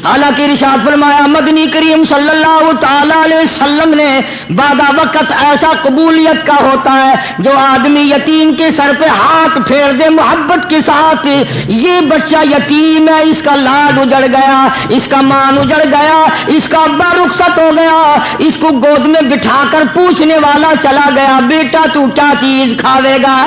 حالانکہ ارشاد فرمایا مدنی کریم صلی اللہ تعالی علیہ وسلم نے بعد وقت ایسا قبولیت کا ہوتا ہے جو آدمی یتیم کے سر پہ ہاتھ پھیر دے محبت کے ساتھ، یہ بچہ یتیم ہے، اس کا لاڈ اجڑ گیا، اس کا مان اجڑ گیا، اس کا ابا رخصت ہو گیا، اس کو گود میں بٹھا کر پوچھنے والا چلا گیا بیٹا تو کیا چیز کھاوے گا؟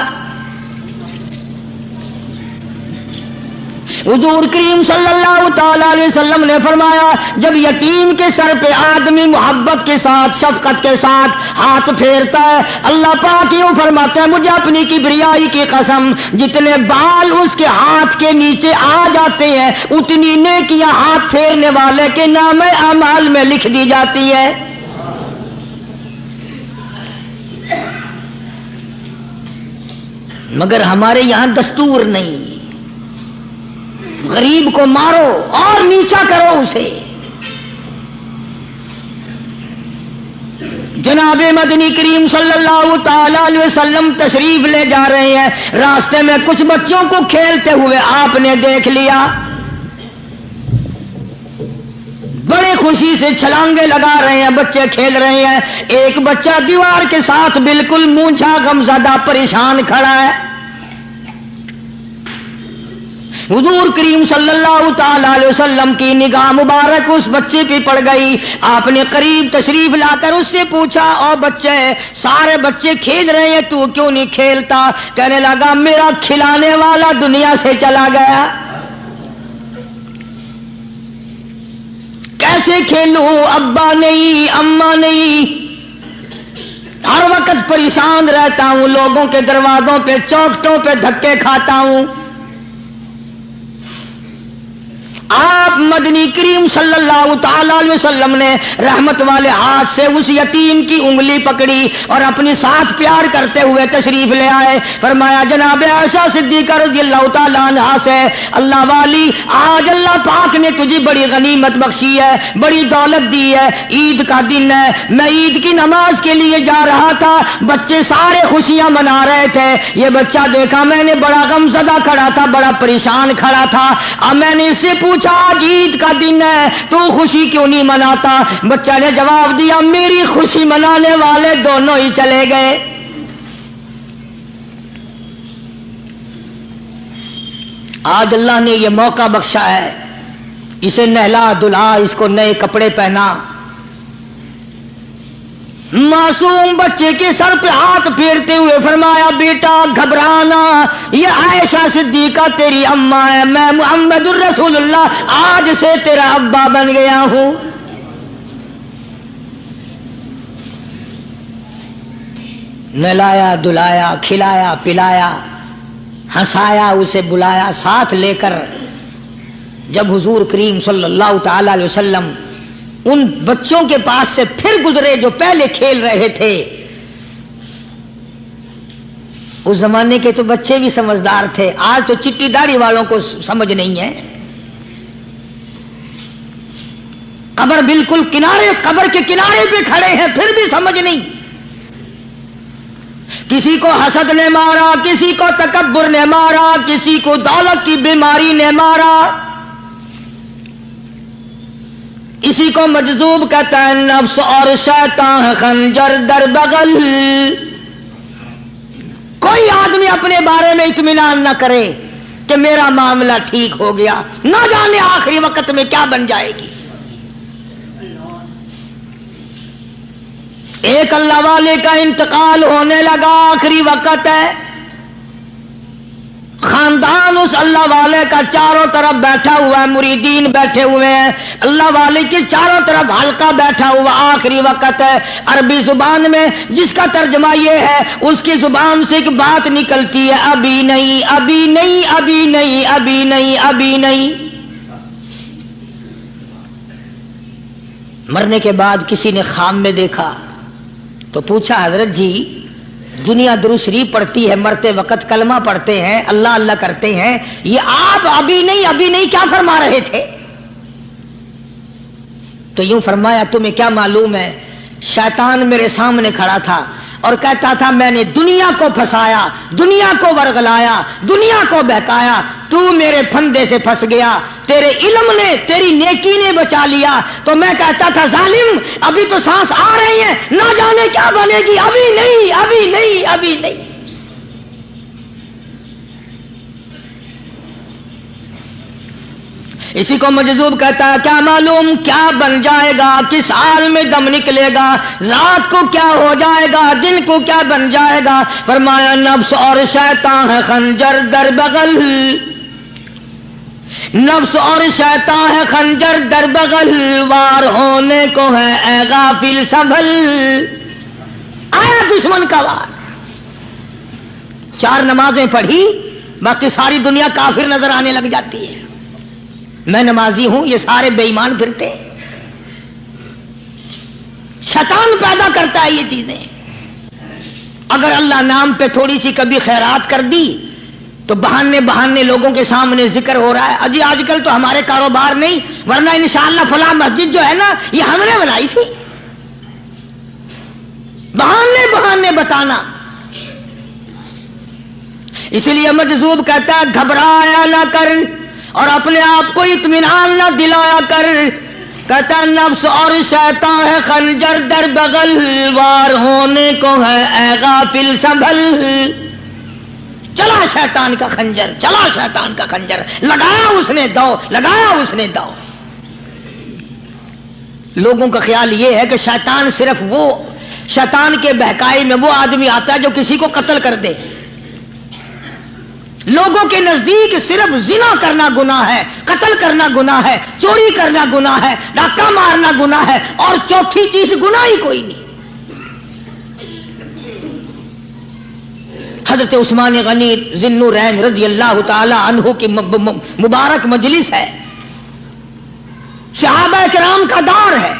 حضور کریم صلی اللہ تعالی علیہ وسلم نے فرمایا جب یتیم کے سر پہ آدمی محبت کے ساتھ شفقت کے ساتھ ہاتھ پھیرتا ہے، اللہ پاک یوں فرماتے ہیں مجھے اپنی کبریائی کی قسم جتنے بال اس کے ہاتھ کے نیچے آ جاتے ہیں اتنی نیکیاں ہاتھ پھیرنے والے کے نام اعمال میں لکھ دی جاتی ہے۔ مگر ہمارے یہاں دستور نہیں، غریب کو مارو اور نیچا کرو اسے۔ جناب مدنی کریم صلی اللہ تعالی علیہ وسلم تشریف لے جا رہے ہیں، راستے میں کچھ بچوں کو کھیلتے ہوئے آپ نے دیکھ لیا، بڑے خوشی سے چھلانگے لگا رہے ہیں، بچے کھیل رہے ہیں، ایک بچہ دیوار کے ساتھ بالکل مونچھا غمزدہ پریشان کھڑا ہے۔ حضور کریم صلی اللہ تعالی علیہ وسلم کی نگاہ مبارک اس بچے پہ پڑ گئی، آپ نے قریب تشریف لا کر اس سے پوچھا او بچے، سارے بچے کھیل رہے ہیں تو کیوں نہیں کھیلتا؟ کہنے لگا میرا کھلانے والا دنیا سے چلا گیا، کیسے کھیلوں؟ ابا نہیں، اماں نہیں، ہر وقت پریشان رہتا ہوں، لوگوں کے دروازوں پہ چوکھٹوں پہ دھکے کھاتا ہوں۔ آپ مدنی کریم صلی اللہ تعالی علیہ وسلم نے رحمت والے ہاتھ سے اس یتیم کی انگلی پکڑی اور اپنی ساتھ پیار کرتے ہوئے تشریف لے آئے، فرمایا جناب عائشہ صدیقہ رضی اللہ تعالی عنہا سے اللہ والی آج اللہ پاک نے تجھے بڑی غنیمت بخشی ہے، بڑی دولت دی ہے، عید کا دن ہے، میں عید کی نماز کے لیے جا رہا تھا، بچے سارے خوشیاں منا رہے تھے، یہ بچہ دیکھا میں نے بڑا غمزدہ کھڑا تھا، بڑا پریشان کھڑا تھا، اب میں نے اس سے پوچھا آج عید کا دن ہے تو خوشی کیوں نہیں مناتا؟ بچہ نے جواب دیا میری خوشی منانے والے دونوں ہی چلے گئے۔ آج اللہ نے یہ موقع بخشا ہے، اسے نہلا دھلا، اس کو نئے کپڑے پہنا، معصوم بچے کے سر پہ ہاتھ پھیرتے ہوئے فرمایا بیٹا گھبرانا، یہ عائشہ صدیقہ تیری اماں ہے، میں محمد الرسول اللہ آج سے تیرا ابا بن گیا ہوں۔ نہلایا دھلایا، کھلایا پلایا، ہنسایا، اسے بلایا ساتھ لے کر، جب حضور کریم صلی اللہ تعالی علیہ وسلم ان بچوں کے پاس سے پھر گزرے جو پہلے کھیل رہے تھے، اس زمانے کے تو بچے بھی سمجھدار تھے، آج تو چٹی داڑھی والوں کو سمجھ نہیں ہے، قبر بالکل کنارے، قبر کے کنارے پہ کھڑے ہیں پھر بھی سمجھ نہیں، کسی کو حسد نے مارا، کسی کو تکبر نے مارا، کسی کو دولت کی بیماری نے مارا، اسی کو مجذوب کہتا ہے، نفس اور شیطان خنجر در بغل۔ کوئی آدمی اپنے بارے میں اطمینان نہ کرے کہ میرا معاملہ ٹھیک ہو گیا، نہ جانے آخری وقت میں کیا بن جائے گی۔ ایک اللہ والے کا انتقال ہونے لگا، آخری وقت ہے، خاندان اس اللہ والے کا چاروں طرف بیٹھا ہوا ہے، مریدین بیٹھے ہوئے ہیں، اللہ والے کے چاروں طرف حلقہ بیٹھا ہوا، آخری وقت ہے۔ عربی زبان میں جس کا ترجمہ یہ ہے، اس کی زبان سے ایک بات نکلتی ہے، ابھی نہیں، ابھی نہیں، ابھی نہیں، ابھی نہیں، ابھی نہیں۔ مرنے کے بعد کسی نے خواب میں دیکھا تو پوچھا حضرت جی دنیا درود شریف پڑھتی ہے، مرتے وقت کلمہ پڑھتے ہیں، اللہ اللہ کرتے ہیں، یہ آپ ابھی نہیں ابھی نہیں کیا فرما رہے تھے؟ تو یوں فرمایا تمہیں کیا معلوم ہے، شیطان میرے سامنے کھڑا تھا، اور کہتا تھا میں نے دنیا کو پھنسایا، دنیا کو ورغلایا، دنیا کو بہکایا، تو میرے پھندے سے پھنس گیا، تیرے علم نے، تیری نیکی نے بچا لیا۔ تو میں کہتا تھا ظالم ابھی تو سانس آ رہی ہے، نہ جانے کیا بنے گی، ابھی نہیں ابھی نہیں ابھی نہیں۔ اسی کو مجذوب کہتا ہے کیا معلوم کیا بن جائے گا، کس حال میں دم نکلے گا، رات کو کیا ہو جائے گا، دن کو کیا بن جائے گا۔ فرمایا نفس اور شیطان ہے خنجر در بغل، نفس اور شیطان ہے خنجر در بغل، وار ہونے کو ہے اے غافل سنبھل۔ آیا دشمن کا وار، 4 نمازیں پڑھی باقی ساری دنیا کافر نظر آنے لگ جاتی ہے، میں نمازی ہوں یہ سارے بے ایمان پھرتے ہیں۔ شیطان پیدا کرتا ہے یہ چیزیں۔ اگر اللہ نام پہ تھوڑی سی کبھی خیرات کر دی تو بہانے بہانے لوگوں کے سامنے ذکر ہو رہا ہے، اجی آج کل تو ہمارے کاروبار نہیں، ورنہ انشاءاللہ فلاں مسجد جو ہے نا یہ ہم نے بنائی تھی، بہانے بہانے بتانا۔ اسی لیے مجذوب کہتا ہے گھبرایا نہ کر اور اپنے آپ کو اطمینان نہ دلایا کر، کہتا نفس اور شیطان ہے خنجر در بغل، وار ہونے کو ہے اے غافل سنبھل۔ چلا شیطان کا خنجر، چلا شیطان کا خنجر، لگایا اس نے دو، لگایا اس نے دو۔ لوگوں کا خیال یہ ہے کہ شیطان صرف وہ، شیطان کے بہکائی میں وہ آدمی آتا ہے جو کسی کو قتل کر دے۔ لوگوں کے نزدیک صرف زنا کرنا گناہ ہے، قتل کرنا گناہ ہے، چوری کرنا گناہ ہے، ڈاکہ مارنا گناہ ہے، اور چوتھی چیز گناہ ہی کوئی نہیں۔ حضرت عثمان غنی ذی النورین رضی اللہ تعالی عنہ کی مبارک مجلس ہے، صحابہ کرام کا دور ہے،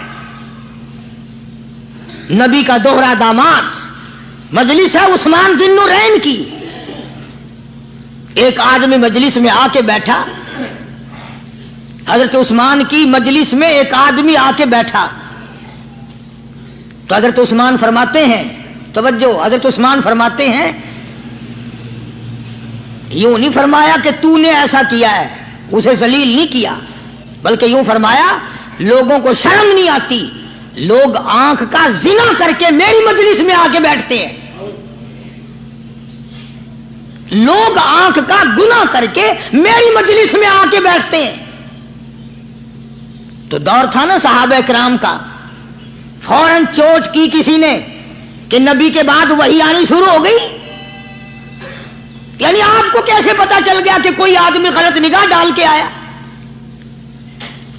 نبی کا دوہرا داماد، مجلس ہے عثمان ذی النورین کی۔ ایک آدمی مجلس میں آ کے بیٹھا، حضرت عثمان کی مجلس میں ایک آدمی آ کے بیٹھا تو حضرت عثمان فرماتے ہیں، توجہ، حضرت عثمان فرماتے ہیں، یوں نہیں فرمایا کہ تو نے ایسا کیا ہے، اسے ذلیل نہیں کیا، بلکہ یوں فرمایا لوگوں کو شرم نہیں آتی، لوگ آنکھ کا زنا کر کے میری مجلس میں آ کے بیٹھتے ہیں، لوگ آنکھ کا گناہ کر کے میری مجلس میں آ کے بیٹھتے ہیں۔ تو دور تھا نا صحابہ کرام کا، فوراً چوٹ کی کسی نے کہ نبی کے بعد وحی آنی شروع ہو گئی، یعنی آپ کو کیسے پتا چل گیا کہ کوئی آدمی غلط نگاہ ڈال کے آیا؟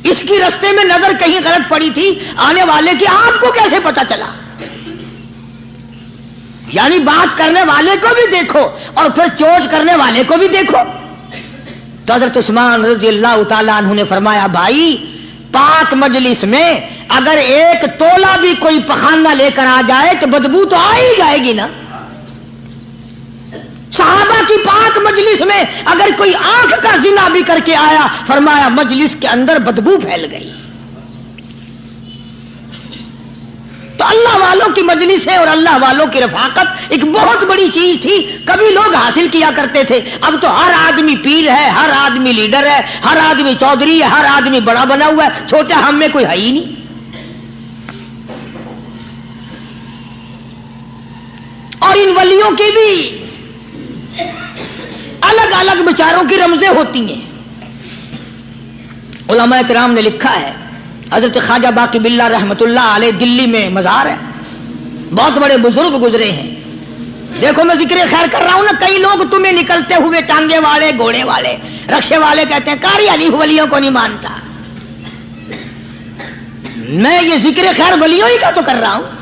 اس کی رستے میں نظر کہیں غلط پڑی تھی آنے والے کی، آپ کو کیسے پتا چلا؟ یعنی بات کرنے والے کو بھی دیکھو اور پھر چوٹ کرنے والے کو بھی دیکھو۔ تو حضرت عثمان رضی اللہ تعالیٰ عنہ نے فرمایا بھائی پاک مجلس میں اگر ایک تولا بھی کوئی پخانہ لے کر آ جائے تو بدبو تو آ ہی جائے گی نا۔ صحابہ کی پاک مجلس میں اگر کوئی آنکھ کا زنا بھی کر کے آیا، فرمایا مجلس کے اندر بدبو پھیل گئی۔ تو اللہ والوں کی مجلسیں اور اللہ والوں کی رفاقت ایک بہت بڑی چیز تھی، کبھی لوگ حاصل کیا کرتے تھے، اب تو ہر آدمی پیر ہے، ہر آدمی لیڈر ہے، ہر آدمی چودھری ہے، ہر آدمی بڑا بنا ہوا ہے، چھوٹا ہم میں کوئی ہے ہی نہیں۔ اور ان ولیوں کی بھی الگ الگ بیچاروں کی رمزیں ہوتی ہیں۔ علماء کرام نے لکھا ہے، حضرت خواجہ باقی باللہ رحمت اللہ علیہ دلی میں مزار ہے، بہت بڑے بزرگ گزرے ہیں۔ دیکھو میں ذکر خیر کر رہا ہوں نا، کئی لوگ تمہیں نکلتے ہوئے ٹانگے والے، گھوڑے والے، رکشے والے کہتے ہیں قاری علی ولیوں کو نہیں مانتا۔ میں یہ ذکر خیر ولیوں ہی کا تو کر رہا ہوں،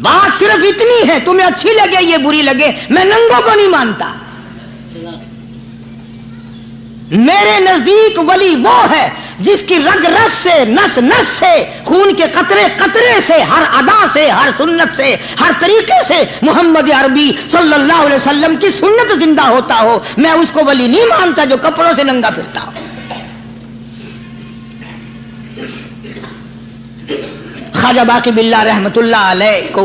بات صرف اتنی ہے، تمہیں اچھی لگے یہ بری لگے، میں ننگوں کو نہیں مانتا۔ میرے نزدیک ولی وہ ہے جس کی رگ رس سے، نس نس سے، خون کے قطرے قطرے سے، ہر ادا سے، ہر سنت سے، ہر طریقے سے محمد عربی صلی اللہ علیہ وسلم کی سنت زندہ ہوتا ہو۔ میں اس کو ولی نہیں مانتا جو کپڑوں سے ننگا پھرتا ہو۔ خواجہ باقی باللہ رحمت اللہ علیہ کو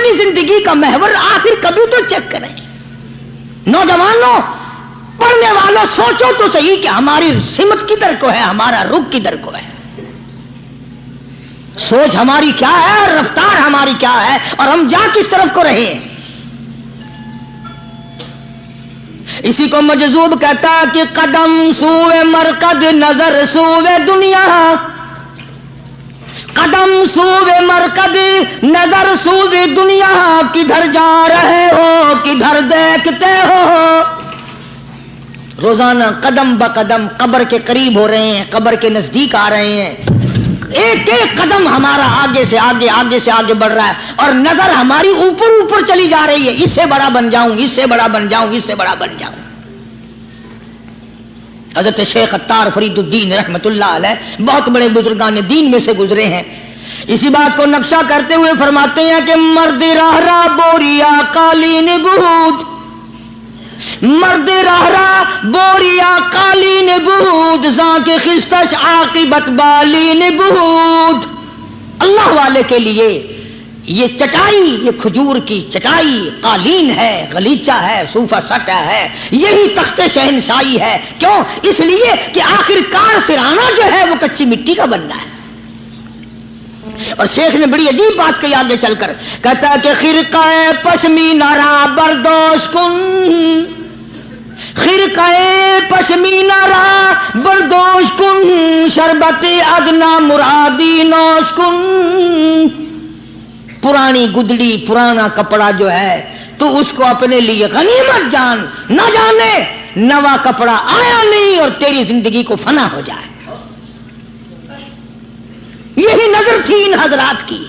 اپنی زندگی کا محور آخر کبھی تو چیک کریں. نوجوانوں، پڑھنے والوں، سوچو تو صحیح کہ ہماری سمت کدھر کو ہے، ہمارا رخ کدھر کو ہے، سوچ ہماری کیا ہے اور رفتار ہماری کیا ہے، اور ہم جا کس طرف کو رہے ہیں. اسی کو مجذوب کہتا کہ قدم سوئے مرکز نظر سوئے دنیا، قدم سوئے مرکز نظر سوئے دنیا، کدھر جا رہے ہو کدھر دیکھتے ہو. روزانہ قدم بقدم قبر کے قریب ہو رہے ہیں، قبر کے نزدیک آ رہے ہیں، ایک ایک قدم ہمارا آگے سے آگے آگے سے آگے بڑھ رہا ہے، اور نظر ہماری اوپر اوپر چلی جا رہی ہے، اس سے بڑا بن جاؤں، اس سے بڑا بن جاؤں، اس سے بڑا بن جاؤں. حضرت شیخ عطار فرید الدین رحمت اللہ علیہ بہت بڑے بزرگان دین میں سے گزرے ہیں. اسی بات کو نقشہ کرتے ہوئے فرماتے ہیں کہ مرد راہ راہ بوریا قالین بہود، مرد راہ راہ بوریا قالین بہود، زاں کے خستش عاقبت بالین بہود. اللہ والے کے لیے یہ چٹائی، یہ کھجور کی چٹائی قالین ہے، غلیچہ ہے، صوفہ سٹا ہے، یہی تخت شہنشاہی ہے. کیوں؟ اس لیے کہ آخر کار سرانہ جو ہے وہ کچی مٹی کا بننا ہے. اور شیخ نے بڑی عجیب بات کہی آگے چل کر، کہتا ہے کہ خرقہ پشمینہ را بردوش کن، خرقہ پشمینہ را بردوش کن، شربت ادنا مرادی نوش کن. پرانی گدڑی، پرانا کپڑا جو ہے تو اس کو اپنے لیے غنیمت جان، نہ جانے نوا کپڑا آیا نہیں اور تیری زندگی کو فنا ہو جائے. یہی نظر تھی ان حضرات کی.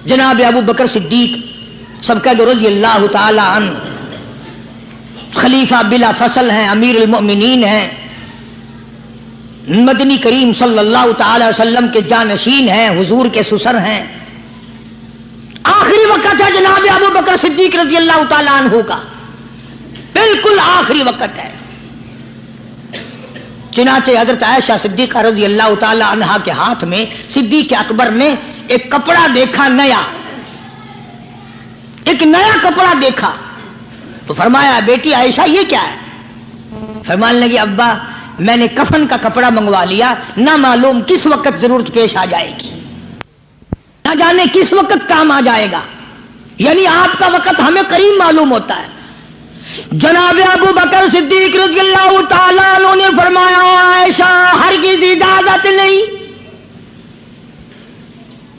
جناب ابو بکر صدیق سبقہ رضی اللہ تعالی عنہ خلیفہ بلا فصل ہیں، امیر المؤمنین ہیں، مدنی کریم صلی اللہ تعالی وسلم کے جانشین ہیں، حضور کے سسر ہیں. آخری وقت ہے جناب ابو بکر صدیق رضی اللہ تعالیٰ عنہ کا، بالکل آخری وقت ہے. چنانچہ حضرت عائشہ صدیقہ رضی اللہ تعالیٰ عنہا کے ہاتھ میں صدیق اکبر نے ایک کپڑا دیکھا، نیا، ایک نیا کپڑا دیکھا تو فرمایا بیٹی عائشہ یہ کیا ہے؟ فرمانے لگی ابا میں نے کفن کا کپڑا منگوا لیا، نہ معلوم کس وقت ضرورت پیش آ جائے گی، نہ جانے کس وقت کام آ جائے گا. یعنی آپ کا وقت ہمیں قریب معلوم ہوتا ہے. جناب ابو بکر صدیق رضی اللہ تعالیٰ عنہ نے فرمایا عائشہ ہرگز اجازت نہیں،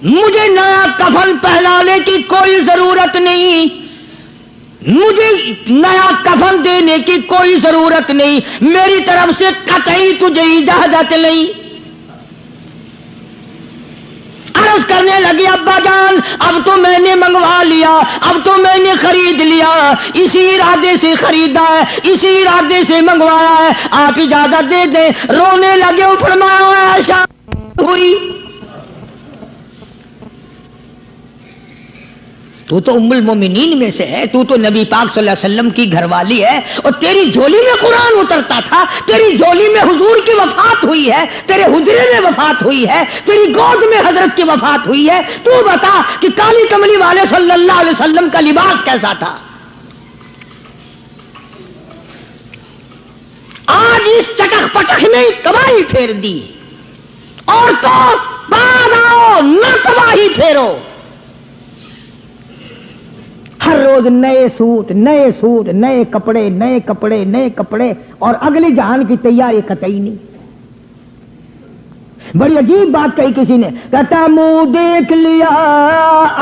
مجھے نیا کفن پہنانے کی کوئی ضرورت نہیں، مجھے نیا کفن دینے کی کوئی ضرورت نہیں، میری طرف سے قطعی تجھے اجازت نہیں. عرض کرنے لگی ابا جان اب تو میں نے منگوا لیا، اب تو میں نے خرید لیا، اسی ارادے سے خریدا ہے، اسی ارادے سے منگوایا ہے، آپ اجازت دے دیں. رونے لگے، فرمایا عائشہ ہوئی تو ام المومنین میں سے ہے، تو نبی پاک صلی اللہ علیہ وسلم کی گھر والی ہے، اور تیری جھولی میں قرآن اترتا تھا، تیری جھولی میں حضور کی وفات ہوئی ہے، تیرے حجرے میں وفات ہوئی ہے، تیری گود میں حضرت کی وفات ہوئی ہے. تو بتا کہ کالی کملی والے صلی اللہ علیہ وسلم کا لباس کیسا تھا؟ آج اس چٹخ پٹخ نے تباہی پھیر دی. اور تو بعد آؤ نہ تباہی پھیرو. ہر روز نئے سوٹ، نئے سوٹ، نئے کپڑے، نئے کپڑے، نئے کپڑے، اور اگلی جہان کی تیاری قطعی نہیں. بڑی عجیب بات کہی کسی نے، کہتا منہ دیکھ لیا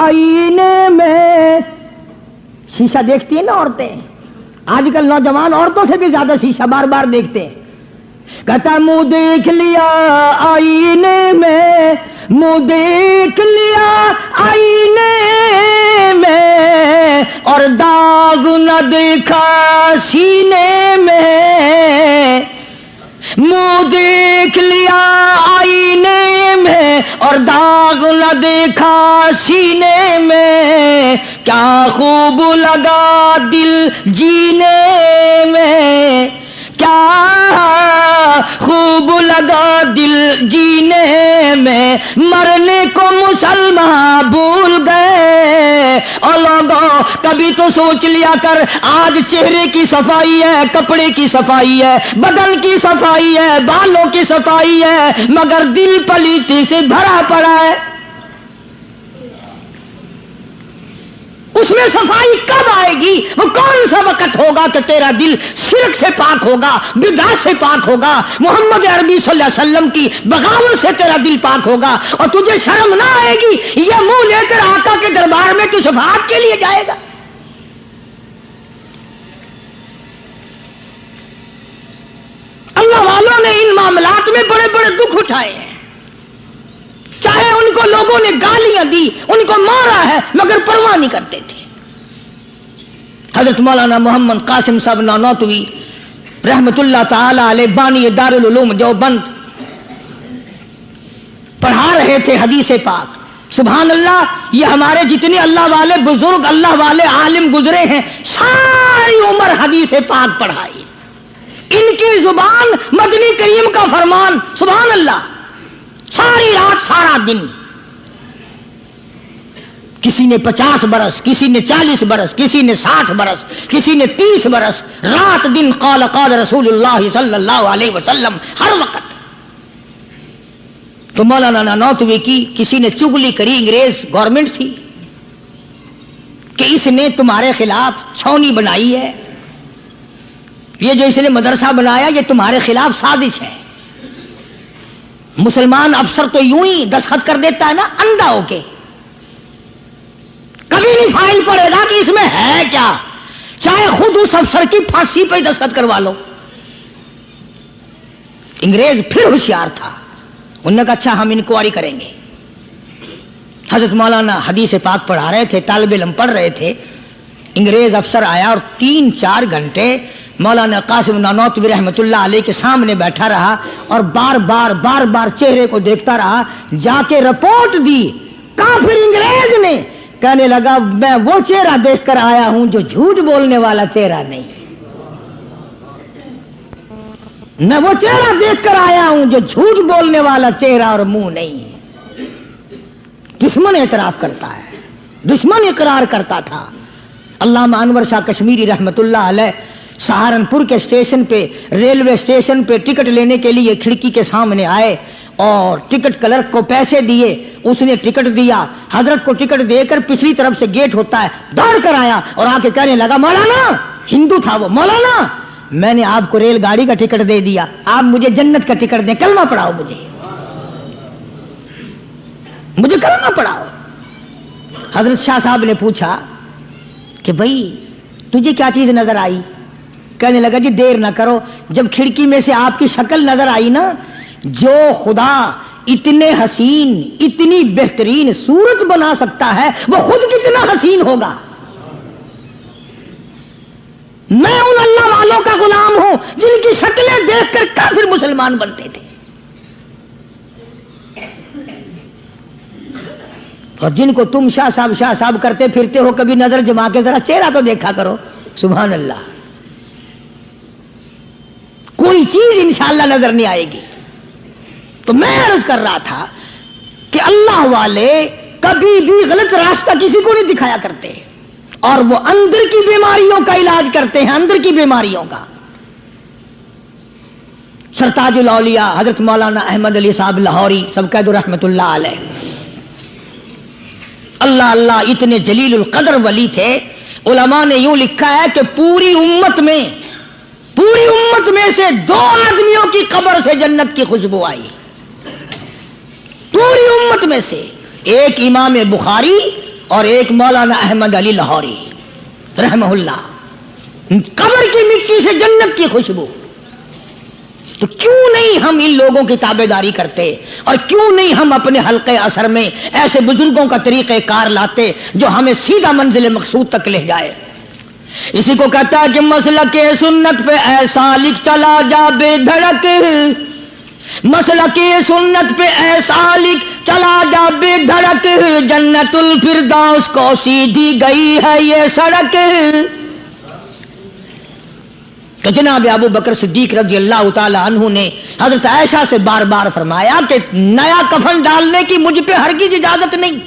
آئینے میں. شیشہ دیکھتی ہیں نا عورتیں، آج کل نوجوان عورتوں سے بھی زیادہ شیشہ بار بار دیکھتے ہیں. کہتا منہ دیکھ لیا آئینے میں، منہ دیکھ لیا آئینے میں، اور داغ نہ دیکھا سینے میں. منہ دیکھ لیا آئینے میں اور داغ نہ دیکھا سینے میں، کیا خوب لگا دل جینے میں، کیا خوب لگا دل جینے میں. مرنے کو مسلمان بھول گئے، اور لوگوں کبھی تو سوچ لیا کر، آج چہرے کی صفائی ہے، کپڑے کی صفائی ہے، بدن کی صفائی ہے، بالوں کی صفائی ہے، مگر دل پلیتی سے بھرا پڑا ہے۔ اس میں صفائی کب آئے گی؟ وہ کون سا وقت ہوگا کہ تیرا دل شرک سے پاک ہوگا، بدعت سے پاک ہوگا، محمد عربی صلی اللہ علیہ وسلم کی بغاوت سے تیرا دل پاک ہوگا، اور تجھے شرم نہ آئے گی یہ منہ لے کر آقا کے دربار میں تو شفاعت کے لیے جائے گا؟ اللہ والوں نے ان معاملات میں بڑے بڑے دکھ اٹھائے ہیں، چاہے ان کو لوگوں نے گالیاں دی، ان کو مارا ہے، مگر پرواہ نہیں کرتے تھے۔ حضرت مولانا محمد قاسم صاحب نانوتوی رحمت اللہ تعالی علیہ بانی دارالعلوم دیوبند پڑھا رہے تھے حدیث پاک۔ سبحان اللہ، یہ ہمارے جتنے اللہ والے بزرگ، اللہ والے عالم گزرے ہیں، ساری عمر حدیث پاک پڑھائی، ان کی زبان مدنی کریم کا فرمان، سبحان اللہ، ساری رات سارا دن، کسی نے 50 برس، کسی نے 40 برس، کسی نے 60 برس، کسی نے 30 برس، رات دن قال قال رسول اللہ صلی اللہ علیہ وسلم، ہر وقت۔ تو مولانا نانوتوی کی کسی نے چغلی کری، انگریز گورنمنٹ تھی کہ اس نے تمہارے خلاف چھاونی بنائی ہے، یہ جو اس نے مدرسہ بنایا یہ تمہارے خلاف سازش ہے۔ مسلمان افسر تو یوں ہی دستخط کر دیتا ہے نا اندھا ہو کے، کبھی نہیں فائل پڑے گا کہ اس میں ہے کیا، چاہے خود اس افسر کی پھانسی پہ دستخط کروا لو۔ انگریز پھر ہوشیار تھا، انہوں نے کہا اچھا ہم انکوائری کریں گے۔ حضرت مولانا حدیث پاک پڑھا رہے تھے، طالب علم پڑھ رہے تھے، انگریز افسر آیا اور 3-4 گھنٹے مولانا قاسم نانوتوی رحمت اللہ علیہ کے سامنے بیٹھا رہا اور بار بار چہرے کو دیکھتا رہا، جا کے رپورٹ دی کافر انگریز نے، کہنے لگا میں وہ چہرہ دیکھ کر آیا ہوں جو جھوٹ بولنے والا چہرہ نہیں، میں وہ چہرہ دیکھ کر آیا ہوں جو جھوٹ بولنے والا چہرہ اور منہ نہیں۔ دشمن اعتراف کرتا ہے، دشمن اقرار کرتا تھا۔ علامہ انور شاہ کشمیری رحمت اللہ علیہ سہارنپور کے اسٹیشن پہ، ریلوے اسٹیشن پہ ٹکٹ لینے کے لیے کھڑکی کے سامنے آئے اور ٹکٹ کلرک کو پیسے دیے، اس نے ٹکٹ دیا، حضرت کو ٹکٹ دے کر پچھلی طرف سے گیٹ ہوتا ہے، دوڑ کر آیا اور آ کے کہنے لگا مولانا، ہندو تھا وہ، مولانا میں نے آپ کو ریل گاڑی کا ٹکٹ دے دیا، آپ مجھے جنت کا ٹکٹ دیں، کلمہ پڑھاؤ، مجھے کلمہ پڑھاؤ۔ حضرت شاہ صاحب نے پوچھا کہ بھائی تجھے کیا چیز نظر آئی؟ کہنے لگا جی دیر نہ کرو، جب کھڑکی میں سے آپ کی شکل نظر آئی نا، جو خدا اتنے حسین، اتنی بہترین صورت بنا سکتا ہے وہ خود کتنا حسین ہوگا۔ میں ان اللہ والوں کا غلام ہوں جن کی شکلیں دیکھ کر کافر مسلمان بنتے تھے، اور جن کو تم شاہ صاحب کرتے پھرتے ہو، کبھی نظر جما کے ذرا چہرہ تو دیکھا کرو۔ سبحان اللہ، کوئی چیز انشاءاللہ نظر نہیں آئے گی۔ تو میں عرض کر رہا تھا کہ اللہ والے کبھی بھی غلط راستہ کسی کو نہیں دکھایا کرتے، اور وہ اندر کی بیماریوں کا علاج کرتے ہیں، اندر کی بیماریوں کا۔ سرتاج الاولیاء حضرت مولانا احمد علی صاحب لاہوری سب قید رحمت اللہ علیہ، اللہ اللہ اتنے جلیل القدر ولی تھے۔ علماء نے یوں لکھا ہے کہ پوری امت میں سے 2 آدمیوں کی قبر سے جنت کی خوشبو آئی، پوری امت میں سے، ایک امام بخاری اور ایک مولانا احمد علی لاہوری رحمہ اللہ، قبر کی مٹی سے جنت کی خوشبو۔ تو کیوں نہیں ہم ان لوگوں کی تابعداری کرتے، اور کیوں نہیں ہم اپنے حلقے اثر میں ایسے بزرگوں کا طریقہ کار لاتے جو ہمیں سیدھا منزل مقصود تک لے جائے۔ اسی کو کہتا ہے کہ مسلک سنت پہ اے سالک چلا جا بے دھڑک، مسلک سنت پہ اے سالک چلا جا بے دھڑک، جنت الفردوس کو سیدھی گئی ہے یہ سڑک۔ تو جناب ابو بکر صدیق رضی اللہ تعالی عنہ نے حضرت عائشہ سے بار بار فرمایا کہ نیا کفن ڈالنے کی مجھ پہ ہرگز اجازت نہیں،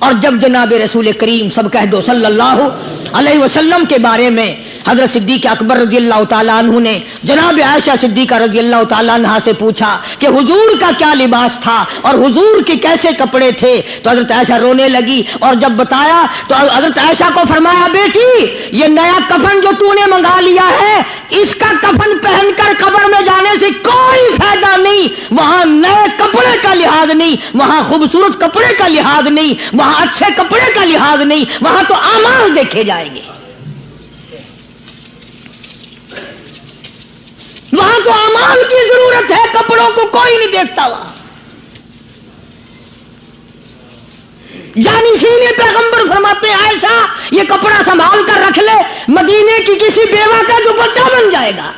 اور جب جناب رسول کریم سب کہہ دو صلی اللہ علیہ وسلم کے بارے میں حضرت صدیق اکبر رضی اللہ تعالیٰ عنہ نے جناب عائشہ صدیقہ رضی اللہ تعالیٰ عنہ سے پوچھا کہ حضور کا کیا لباس تھا اور حضور کے کیسے کپڑے تھے، تو حضرت عائشہ رونے لگی، اور جب بتایا تو حضرت عائشہ کو فرمایا بیٹی یہ نیا کفن جو تو نے منگا لیا ہے اس کا کفن پہن کر قبر میں جانے سے کوئی فائدہ نہیں، وہاں نئے کپڑے کا لحاظ نہیں، وہاں خوبصورت کپڑے کا لحاظ نہیں، وہاں اچھے کپڑے کا لحاظ نہیں، وہاں تو اعمال دیکھے جائیں گے، وہاں تو اعمال کی ضرورت ہے، کپڑوں کو کوئی نہیں دیکھتا وہاں۔ جانشین پیغمبر فرماتے ہیں عائشہ یہ کپڑا سنبھال کر رکھ لے، مدینے کی کسی بیوہ کا دوپٹہ بن جائے گا،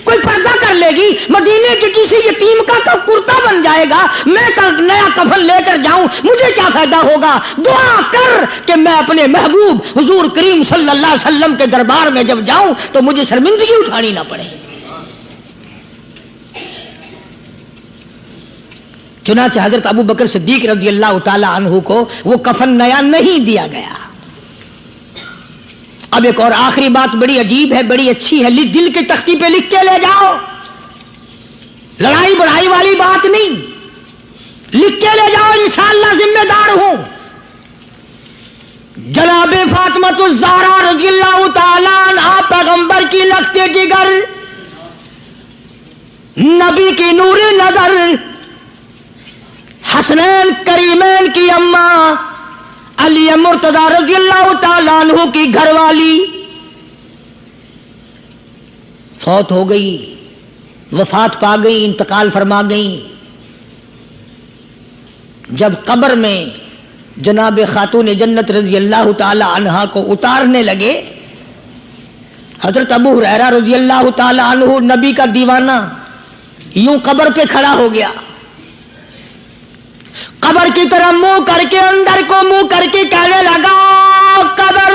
کوئی پردہ کر لے گی، مدینے کے کسی یتیم کا کرتا بن جائے گا، میں نیا کفن لے کر جاؤں مجھے کیا فائدہ ہوگا؟ دعا کر کہ میں اپنے محبوب حضور کریم صلی اللہ علیہ وسلم کے دربار میں جب جاؤں تو مجھے شرمندگی اٹھانی نہ پڑے۔ چنانچہ حضرت ابو بکر صدیق رضی اللہ تعالی عنہ کو وہ کفن نیا نہیں دیا گیا۔ اب ایک اور آخری بات بڑی عجیب ہے، بڑی اچھی ہے، دل کے تختی پہ لکھ کے لے جاؤ، لڑائی بڑھائی والی بات نہیں، لکھ کے لے جاؤ، انشاءاللہ ذمہ دار ہوں۔ جناب فاطمہ الزہرا رضی اللہ تعالی عنہا پیغمبر کی لگتے جگر، نبی کی نور نظر، حسنین کریمین کی اماں علی مرتضی رضی اللہ تعالیٰ عنہ کی گھر والی فوت ہو گئی، وفات پا گئی، انتقال فرما گئی۔ جب قبر میں جناب خاتون جنت رضی اللہ تعالی عنہا کو اتارنے لگے، حضرت ابو ہریرہ رضی اللہ تعالی عنہ نبی کا دیوانہ یوں قبر پہ کھڑا ہو گیا، قبر کی طرف منہ کر کے، اندر کو منہ کر کے کہنے لگا قبر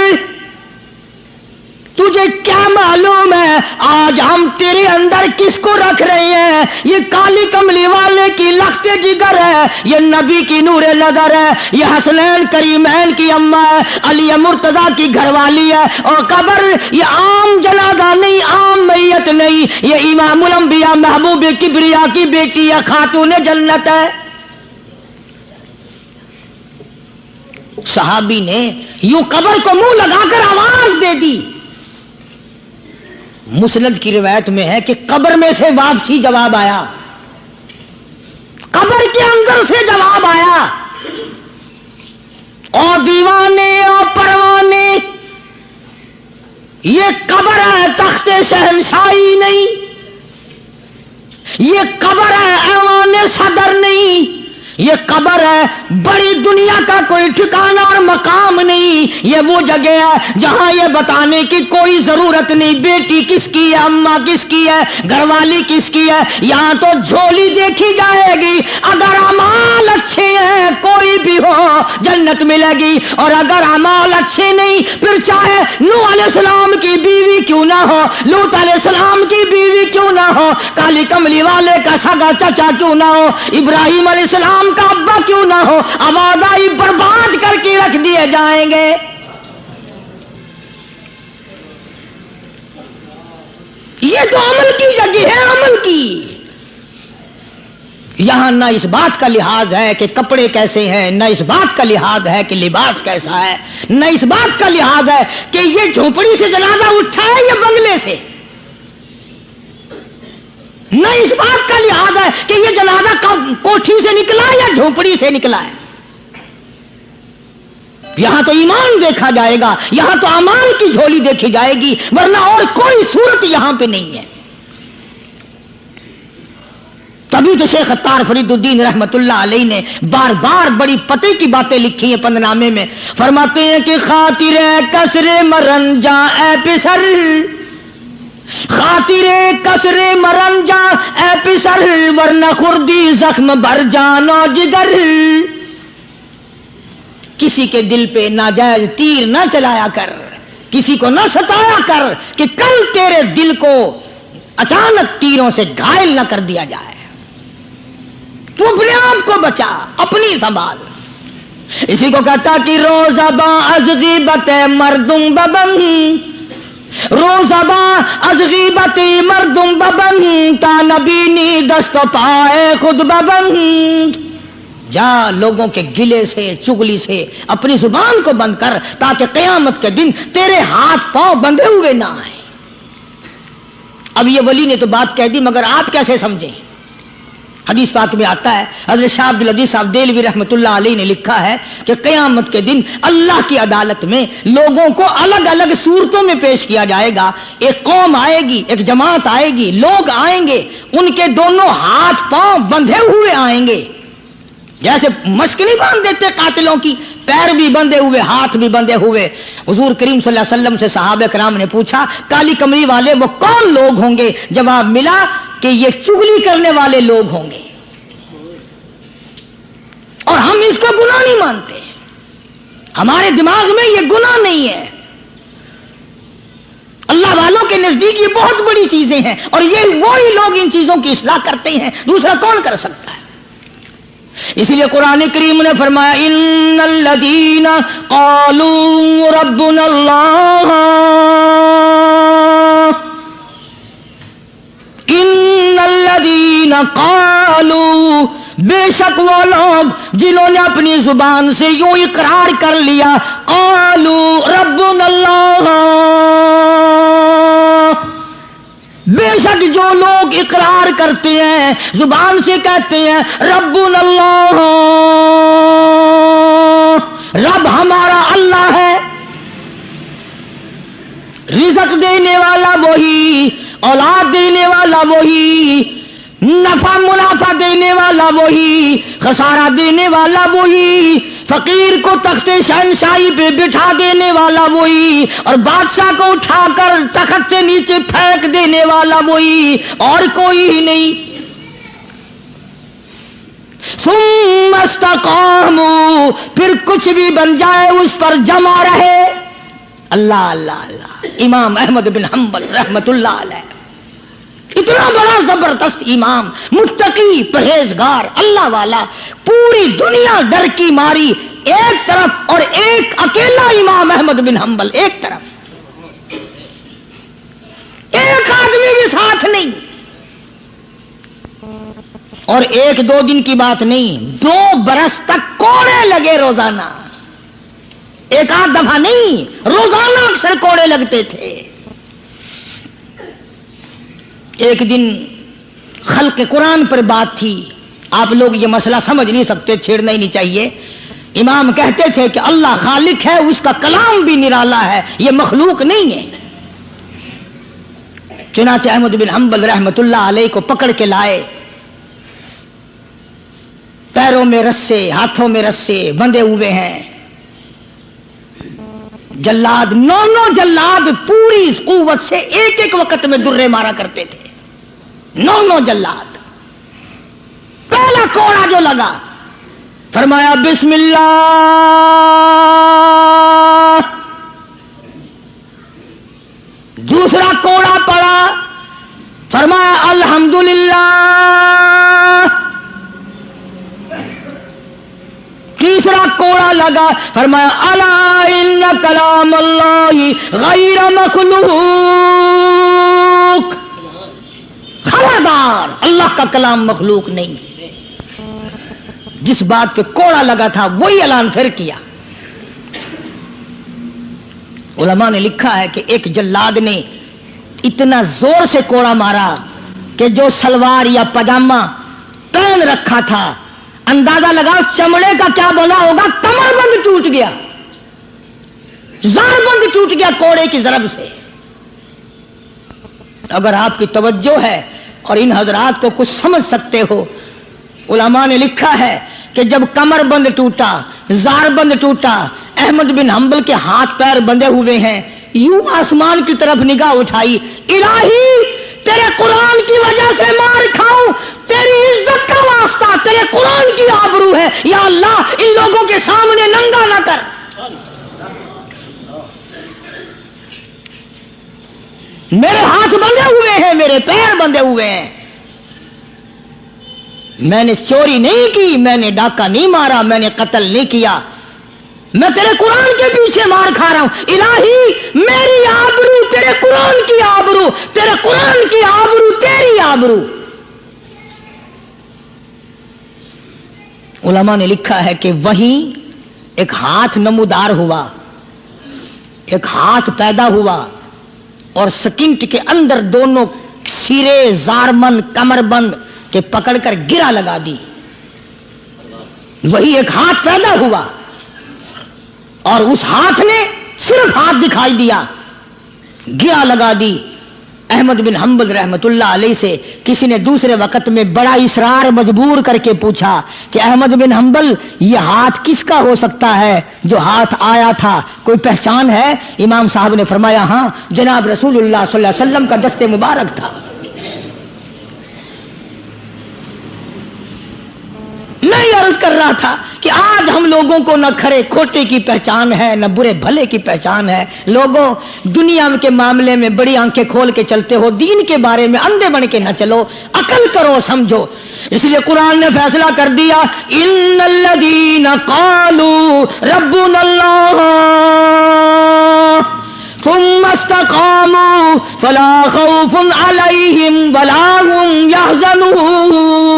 تجھے کیا معلوم ہے آج ہم تیرے اندر کس کو رکھ رہے ہیں؟ یہ کالی کملی والے کی لخت جگر ہے، یہ نبی کی نور نظر ہے، یہ حسنین کریمین کی اماں ہے، علی مرتضی کی گھر والی ہے، اور قبر یہ عام جنازہ نہیں، عام میت نہیں، یہ امام الانبیاء محبوب کبریا کی بیٹی ہے، خاتون جنت ہے۔ صحابی نے یوں قبر کو منہ لگا کر آواز دے دی۔ مسند کی روایت میں ہے کہ قبر میں سے واپسی جواب آیا، قبر کے اندر سے جواب آیا، اور دیوانے اور پروانے یہ قبر ہے تخت شہنشاہی نہیں، یہ قبر ہے ایوان صدر نہیں، یہ قبر ہے بڑی دنیا کا کوئی ٹھکانہ اور مقام نہیں، یہ وہ جگہ ہے جہاں یہ بتانے کی کوئی ضرورت نہیں بیٹی کس کی ہے، اماں کس کی ہے، گھر والی کس کی ہے، یہاں تو جھولی دیکھی جائے گی، اگر اعمال اچھے ہیں کوئی بھی ہو جنت ملے گی، اور اگر اعمال اچھے نہیں پھر چاہے نوح علیہ السلام کی بیوی کیوں نہ ہو، لوط علیہ السلام کی بیوی کیوں نہ ہو، کالی کملی والے کا سگا چچا کیوں نہ ہو، ابراہیم علیہ السلام کا ابا کیوں نہ ہو، آبادائی برباد کر کے رکھ دیے جائیں گے۔ یہ تو عمل کی جگہ ہے، عمل کی۔ یہاں نہ اس بات کا لحاظ ہے کہ کپڑے کیسے ہیں، نہ اس بات کا لحاظ ہے کہ لباس کیسا ہے، نہ اس بات کا لحاظ ہے کہ یہ جھونپڑی سے جنازہ اٹھا ہے یا بنگلے سے، نہ اس بات کا لحاظ ہے کہ یہ جنازہ کوٹھی سے نکلا یا جھونپڑی سے نکلا ہے۔ یہاں تو ایمان دیکھا جائے گا، یہاں تو اعمال کی جھولی دیکھی جائے گی، ورنہ اور کوئی صورت یہاں پہ نہیں ہے۔ تبھی تو شیخ عطار فرید الدین رحمت اللہ علیہ نے بار بار بڑی پتے کی باتیں لکھی ہیں پندنامے میں، فرماتے ہیں کہ خاطر کسر مرن جا اے پسر، خاطر کسر مرن جا اے پسر، ورنہ خردی زخم بھر جانو جگر۔ کسی کے دل پہ ناجائز تیر نہ چلایا کر، کسی کو نہ ستایا کر کہ کل تیرے دل کو اچانک تیروں سے گھائل نہ کر دیا جائے۔ تو اپنے آپ کو بچا، اپنی سنبھال۔ اسی کو کہتا کہ روزہ با از غیبت مردم ببن، روزہ با از غیبت مردم ببن، تا نبینی دست و پائے خود ببند۔ جا لوگوں کے گلے سے چگلی سے اپنی زبان کو بند کر تاکہ قیامت کے دن تیرے ہاتھ پاؤں بندھے ہوئے نہ آئے۔ اب یہ ولی نے تو بات کہہ دی، مگر آپ کیسے سمجھیں؟ حدیث پاک میں آتا ہے، حضرت شاہ عبد العزیز صاحب دہلوی رحمۃ اللہ علیہ نے لکھا ہے کہ قیامت کے دن اللہ کی عدالت میں لوگوں کو الگ الگ صورتوں میں پیش کیا جائے گا۔ ایک قوم آئے گی، ایک جماعت آئے گی، لوگ آئیں گے، ان کے دونوں ہاتھ پاؤں بندھے ہوئے آئیں گے، جیسے مشک نہیں باندھ دیتے قاتلوں کی، پیر بھی بندھے ہوئے، ہاتھ بھی بندھے ہوئے۔ حضور کریم صلی اللہ علیہ وسلم سے صحابہ کرام نے پوچھا کالی کمری والے وہ کون لوگ ہوں گے؟ جواب ملا کہ یہ چغلی کرنے والے لوگ ہوں گے، اور ہم اس کو گناہ نہیں مانتے، ہمارے دماغ میں یہ گناہ نہیں ہے۔ اللہ والوں کے نزدیک یہ بہت بڑی چیزیں ہیں، اور یہ وہی لوگ ان چیزوں کی اصلاح کرتے ہیں، دوسرا کون کر سکتا ہے؟ اسی لیے قرآن کریم نے فرمایا ان الذین قالوا ربنا اللہ، ان الذین قالوا، بے شک وہ لوگ جنہوں نے اپنی زبان سے یوں اقرار کر لیا، قالوا ربنا اللہ، بے شک جو لوگ اقرار کرتے ہیں، زبان سے کہتے ہیں ربنا اللہ، رب ہمارا اللہ ہے، رزق دینے والا وہی، اولاد دینے والا وہی، نفع منافع دینے والا وہی، خسارہ دینے والا وہی، فقیر کو تخت شہنشاہی پہ بٹھا دینے والا وہی، اور بادشاہ کو اٹھا کر تخت سے نیچے پھینک دینے والا وہی، اور کوئی ہی نہیں۔ ثم استقاموا، پھر کچھ بھی بن جائے اس پر جمع رہے۔ اللہ اللہ اللہ، امام احمد بن حنبل رحمت اللہ علیہ، اتنا بڑا زبردست امام، متقی، پرہیزگار، اللہ والا، پوری دنیا ڈر کی ماری ایک طرف، اور ایک اکیلا امام احمد بن حنبل ایک طرف، ایک آدمی بھی ساتھ نہیں، اور ایک دو دن کی بات نہیں، 2 برس تک کوڑے لگے روزانہ، ایک آدھ دفعہ نہیں، روزانہ اکثر کوڑے لگتے تھے۔ ایک دن خلق قرآن پر بات تھی، آپ لوگ یہ مسئلہ سمجھ نہیں سکتے، چھیڑنا ہی نہیں چاہیے۔ امام کہتے تھے کہ اللہ خالق ہے، اس کا کلام بھی نرالا ہے، یہ مخلوق نہیں ہے۔ چنانچہ احمد بن حنبل رحمت اللہ علیہ کو پکڑ کے لائے، پیروں میں رسے، ہاتھوں میں رسے بندھے ہوئے ہیں، جلاد 9 جلاد پوری قوت سے ایک ایک وقت میں درے مارا کرتے تھے، 9 جلاد۔ پہلا کوڑا جو لگا، فرمایا بسم اللہ، دوسرا کوڑا پڑا، فرمایا الحمدللہ، تیسرا کوڑا لگا، فرمایا الا ان کلام اللہ غیر مخلوق، خبردار اللہ کا کلام مخلوق نہیں۔ جس بات پہ کوڑا لگا تھا وہی اعلان پھر کیا۔ علماء نے لکھا ہے کہ ایک جلاد نے اتنا زور سے کوڑا مارا کہ جو سلوار یا پاجامہ پہن رکھا تھا، اندازہ لگا چمڑے کا کیا بنا ہوگا، کمر بند ٹوٹ گیا، زار بند ٹوٹ گیا کوڑے کی ضرب سے۔ اگر آپ کی توجہ ہے اور ان حضرات کو کچھ سمجھ سکتے ہو، علماء نے لکھا ہے کہ جب کمر بند ٹوٹا، زار بند ٹوٹا، احمد بن حنبل کے ہاتھ پیر بندھے ہوئے ہیں، یوں آسمان کی طرف نگاہ اٹھائی، الہی تیرے قرآن کی وجہ سے مار کھاؤں، تیری عزت کا واسطہ، تیرے قرآن کی آبرو ہے، یا اللہ ان لوگوں کے سامنے ننگا نہ کر۔ میرے ہاتھ بندھے ہوئے ہیں، میرے پیر بندھے ہوئے ہیں، میں نے چوری نہیں کی، میں نے ڈاکہ نہیں مارا، میں نے قتل نہیں کیا، میں تیرے قرآن کے پیچھے مار کھا رہا ہوں، الہی میری آبرو تیرے قرآن کی آبرو، تیرے قرآن کی آبرو تیری آبرو۔ علماء نے لکھا ہے کہ وہیں ایک ہاتھ نمودار ہوا، ایک ہاتھ پیدا ہوا اور سکینٹ کے اندر دونوں سرے زارمن کمر بند کے پکڑ کر گرا لگا دی۔ وہی ایک ہاتھ پیدا ہوا اور اس ہاتھ نے صرف ہاتھ دکھائی دیا، گرا لگا دی۔ احمد بن حنبل رحمت اللہ علیہ سے کسی نے دوسرے وقت میں بڑا اصرار مجبور کر کے پوچھا کہ احمد بن حنبل یہ ہاتھ کس کا ہو سکتا ہے جو ہاتھ آیا تھا، کوئی پہچان ہے؟ امام صاحب نے فرمایا ہاں، جناب رسول اللہ صلی اللہ علیہ وسلم کا دست مبارک تھا۔ میں یہ عرض کر رہا تھا کہ آج ہم لوگوں کو نہ کھرے کھوٹے کی پہچان ہے نہ برے بھلے کی پہچان ہے۔ لوگوں دنیا کے معاملے میں بڑی آنکھیں کھول کے چلتے ہو، دین کے بارے میں اندھے بن کے نہ چلو، عقل کرو، سمجھو۔ اس لیے قرآن نے فیصلہ کر دیا، ان الذین قالوا ربنا اللہ ثم استقاموا فلا خوف علیہم ولا هم يحزنون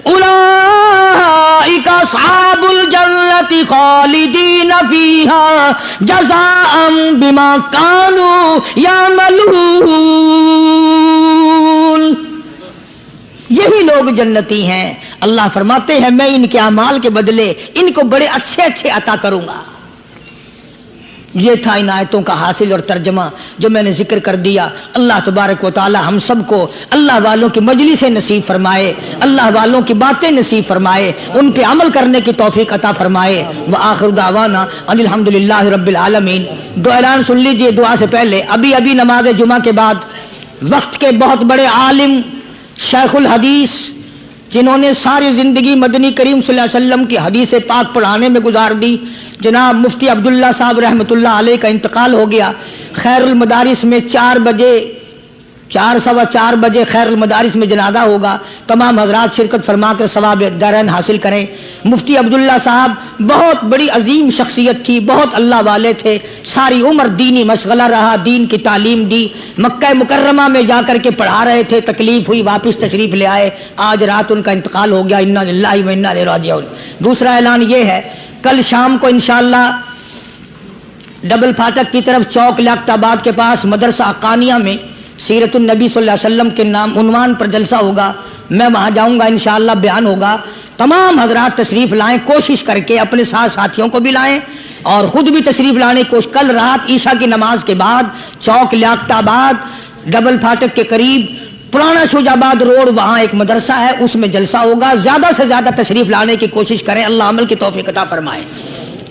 اولئک اصحاب الجنۃ خالدین فیہا جزاء بما کانوا یعملون۔ یہی لوگ جنتی ہیں۔ اللہ فرماتے ہیں میں ان کے اعمال کے بدلے ان کو بڑے اچھے اچھے عطا کروں گا۔ یہ تھا ان آیتوں کا حاصل اور ترجمہ جو میں نے ذکر کر دیا۔ اللہ تبارک و تعالی ہم سب کو اللہ والوں کی مجلس نصیب فرمائے، اللہ والوں کی باتیں نصیب فرمائے، ان پہ عمل کرنے کی توفیق عطا فرمائے۔ وآخر دعوانا ان الحمدللہ رب العالمین۔ دو اعلان سن لیجئے دعا سے پہلے۔ ابھی نماز جمعہ کے بعد وقت کے بہت بڑے عالم شیخ الحدیث جنہوں نے ساری زندگی مدنی کریم صلی اللہ علیہ وسلم کی حدیث پاک پڑھانے میں گزار دی، جناب مفتی عبداللہ صاحب رحمۃ اللہ علیہ کا انتقال ہو گیا۔ خیر المدارس میں 4:15 بجے خیر المدارس میں جنازہ ہوگا۔ تمام حضرات شرکت فرما کر ثواب دارین حاصل کریں۔ مفتی عبداللہ صاحب بہت بڑی عظیم شخصیت تھی، بہت اللہ والے تھے، ساری عمر دینی مشغلہ رہا، دین کی تعلیم دی، مکہ مکرمہ میں جا کر کے پڑھا رہے تھے، تکلیف ہوئی واپس تشریف لے آئے، آج رات ان کا انتقال ہو گیا، انا للہ و انا الیہ راجعون۔ دوسرا اعلان یہ ہے، کل شام کو انشاءاللہ ڈبل پھاٹک کی طرف چوک لیاقت آباد کے پاس مدرسہ حقانیہ میں سیرت النبی صلی اللہ علیہ وسلم کے نام عنوان پر جلسہ ہوگا، میں وہاں جاؤں گا، انشاءاللہ بیان ہوگا۔ تمام حضرات تشریف لائیں، کوشش کر کے اپنے ساتھ ساتھیوں کو بھی لائیں اور خود بھی تشریف لانے کی کوشش۔ کل رات عشاء کی نماز کے بعد چوک لیاقت آباد ڈبل پھاٹک کے قریب پرانا شوج آباد روڈ، وہاں ایک مدرسہ ہے، اس میں جلسہ ہوگا۔ زیادہ سے زیادہ تشریف لانے کی کوشش کریں، اللہ عمل کی توفیق عطا فرمائے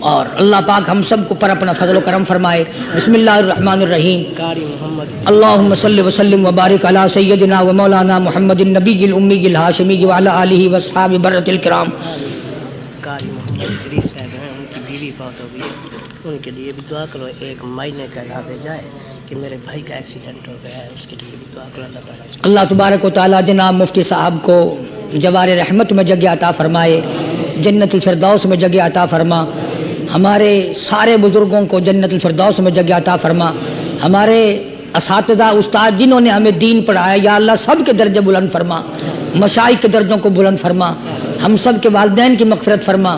اور اللہ پاک ہم سب کو پر اپنا فضل و کرم فرمائے۔ بسم اللہ الرحمن الرحیم۔ اللہم صلی وسلم وبارک علی سیدنا و مولانا محمد النبی الامی الہاشمی وعلی آلہ واصحابہ برۃ الکرام۔ قاری محمد ادریس صاحب ہیں، ان کی بیوی فوت ہو گئی ہے، ان کے لیے بھی دعا کرو۔ 1 مہینے کا یاد جائے کہ میرے بھائی کا ایکسیڈنٹ ہو گیا ہے، اس کے لیے بھی دعا کرو اللہ تعالیٰ۔ اللہ تبارک و تعالی جناب مفتی صاحب کو جوار رحمت میں جگہ عطا فرمائے، جنت الفردوس میں جگہ عطا فرما، ہمارے سارے بزرگوں کو جنت الفردوس میں جگہ عطا فرما، ہمارے اساتذہ استاد جنہوں نے ہمیں دین پڑھایا یا اللہ سب کے درجے بلند فرما، مشائخ کے درجوں کو بلند فرما، ہم سب کے والدین کی مغفرت فرما،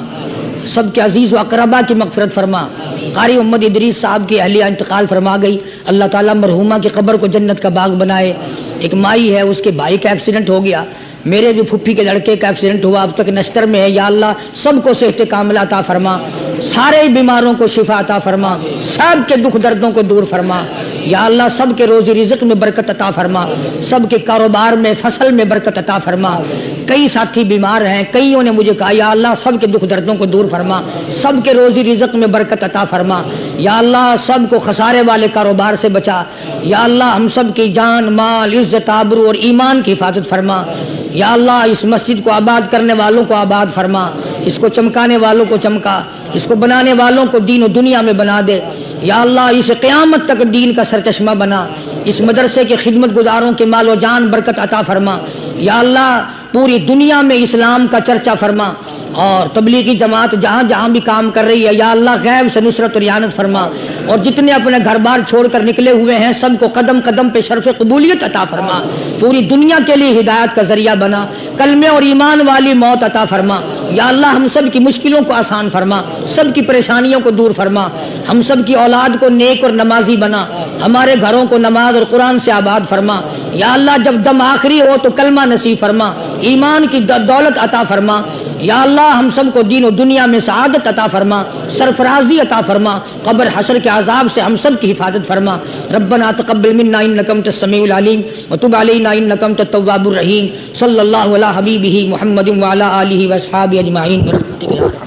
سب کے عزیز و اقربا کی مغفرت فرما۔ قاری محمد ادریس صاحب کی اہلیہ انتقال فرما گئی، اللہ تعالیٰ مرحومہ کی قبر کو جنت کا باغ بنائے۔ ایک مائی ہے، اس کے بھائی کا ایکسیڈنٹ ہو گیا، میرے بھی پھپھی کے لڑکے کا ایکسیڈنٹ ہوا، اب تک نشتر میں ہے، یا اللہ سب کو صحت کاملہ عطا فرما، سارے بیماروں کو شفا عطا فرما، سب کے دکھ دردوں کو دور فرما، یا اللہ سب کے روزی رزق میں برکت عطا فرما، سب کے کاروبار میں فصل میں برکت عطا فرما۔ کئی ساتھی بیمار ہیں، کئیوں نے مجھے کہا یا اللہ سب کے دکھ دردوں کو دور فرما، سب کے روزی رزق میں برکت عطا فرما، یا اللہ سب کو خسارے والے کاروبار سے بچا، یا اللہ ہم سب کی جان مال عزت آبرو اور ایمان کی حفاظت فرما، یا اللہ اس مسجد کو آباد کرنے والوں کو آباد فرما، اس کو چمکانے والوں کو چمکا، اس کو بنانے والوں کو دین و دنیا میں بنا دے، یا اللہ اس قیامت تک دین کا سرچشمہ بنا، اس مدرسے کے خدمت گزاروں کے مال و جان برکت عطا فرما، یا اللہ پوری دنیا میں اسلام کا چرچا فرما، اور تبلیغی جماعت جہاں جہاں بھی کام کر رہی ہے یا اللہ غیب سے نصرت اور اعانت فرما، اور جتنے اپنے گھر بار چھوڑ کر نکلے ہوئے ہیں سب کو قدم قدم پہ شرف قبولیت عطا فرما، پوری دنیا کے لیے ہدایت کا ذریعہ بنا، کلمے اور ایمان والی موت عطا فرما، یا اللہ ہم سب کی مشکلوں کو آسان فرما، سب کی پریشانیوں کو دور فرما، ہم سب کی اولاد کو نیک اور نمازی بنا، ہمارے گھروں کو نماز اور قرآن سے آباد فرما، یا اللہ جب دم آخری ہو تو کلمہ نصیب فرما، ایمان کی دولت عطا فرما، یا اللہ ہم سب کو دین و دنیا میں سعادت عطا فرما، سرفرازی عطا فرما، قبر حشر کے عذاب سے ہم سب کی حفاظت فرما، ربنا تقبل منا انک انت السمیع العلیم وتب علینا انک انت التواب الرحیم، صلی اللہ علی حبیبہ محمد وعلی آلہ واصحابہ اجمعین برحمتک یا ارحم